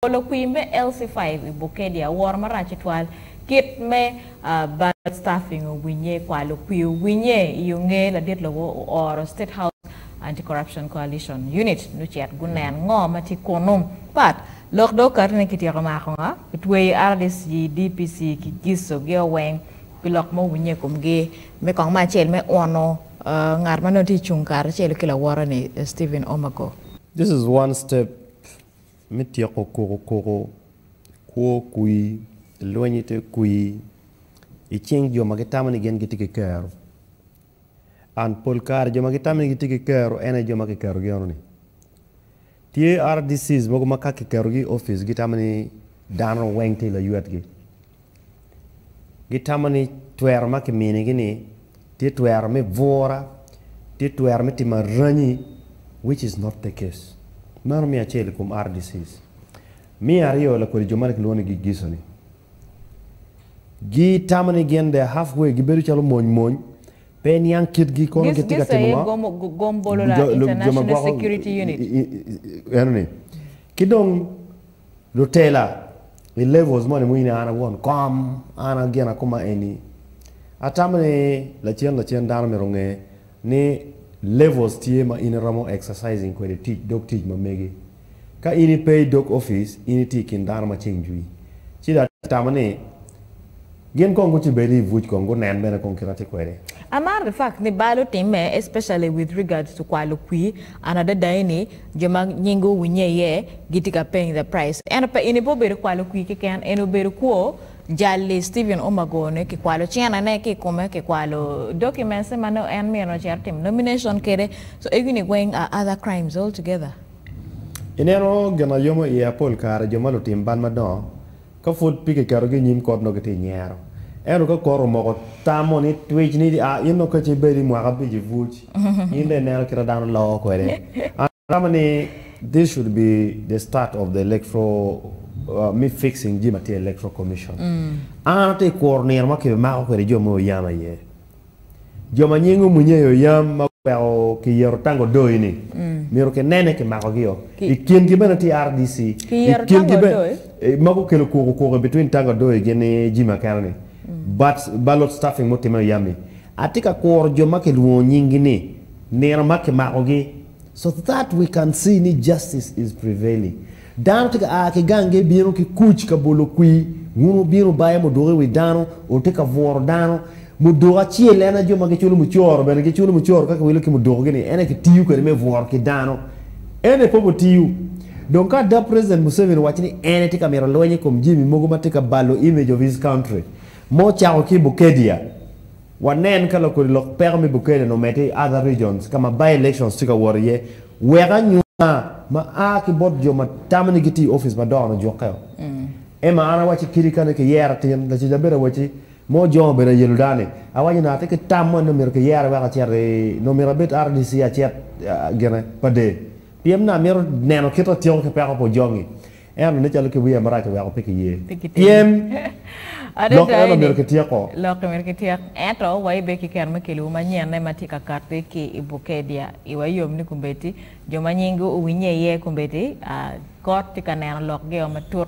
Lo kuimbe LC5 Bukedea war marachi twal kit me bad staffing winye kwa lo kuyo winye yunge la dit lo or State House Anti-Corruption Coalition Unit nuchiat gunan ngom ati konom pat lok do karne kiti akama nga Kitweyo RDC DPC ki Giso ge weng pilok mo winye kumge me kong ma chel me ono ngar mano ti chungkar chel kila warani Stephen Omago. This is one step. Mitiako koko ko kui loñite kui e cheng jo magetama gen gitike kero an polkar jo magetama gitike kero ene jo make kero gioni tie RDCs mogo makake kero gi office gitamani dano wengte la yuatgi gitamani twer make mini gini tie twer me vora tie twer me timarani, which is not the case. Mano mi achele kum RDCs. Mi ario la kuri jomanik luoni gi Giso ni. Gi tamani gende halfway gi beru chalo moñ pen yang kit gi kono ke tiga timo gombolo la International Security Unit. Enoni. Kidong lutela the levels money muina ana won kom ana gena kuma eni. Atamani la chen dana meronge ni levels tiema in ramo exercising kwa teach dog teach ma mege ka ini pay dog office ini tikin dharma change chida tamane gen kongo ci beli vuj kongo nan bena konkrete kwere amar the fact ni balo time especially with regards to kwalukwi another daini joma nyingo winye ye gitika paying the price and pa ini bo bere kwalukwi ke kan eno bere ko Jali Stephen Omago ne ki kwalo chiana ne ki kome ki kwalo documents mano and me no chartim nomination kere so egini going other crimes altogether. Inero gana yomo e apol kar joma lo timban madon ka food pike karo gi nyim kod no gete nyaro eno ka koro mo tamo ni twitch ni ino ka che beri mo ga biji vuch inde ne kira dan lo ko ere ramani this should be the start of the electoral me fixing Jimati Electoral Commission. Ante corner ma ke ma ko jomo yama ye. Joma nyingu munye yo yam ma ko ki yor tango do ini. Miro ke nene ke ma ko gio. Ikin ki bana ti RDC. Ikin ki ben ma ko ke ko between tango do e gene Jima karne. But ballot staffing motima yami. Atika ko joma ke luo nyingi ni nera ma ke ma ko gi so that we can see ni justice is prevailing. Dano tika ke gange biro ki kuch ka bolo kui nguno biro baye mo dore we dano o tika vor dano mo dora chiele na jo mage chulo mo choro bene ke chulo mo choro ka wilo ki mo dore ni ene ke tiu ko me vor ki dano ene popo tiu donc ka da president Museveni watini ene tika mero loñe kom jimi mogo matika ballo image of his country mo chao ki Bukedea wanen kala ko lo permis Bukedea no mete other regions kama by elections tika warye wera ma ki bot jo ma tamani giti office ma do na jokayo ma ana wachi kirikane ke yera tin la ci jabere wachi mo jo bere yeludane awani na te ke tammo no mer ke yera wa chere no mer bet RDC a chet gene pade piem na mer neno kito tion ke pa po jongi ne chalo ke wiya marake wa ko peke ye piem Adot mer ke tiako lok mer ke tiak eto wai be ki ker makelu manyen na matika karte ki Bukedea iwa yom ni kumbeti joma nyingo winye ye kumbeti kot tika neno lok ge o matur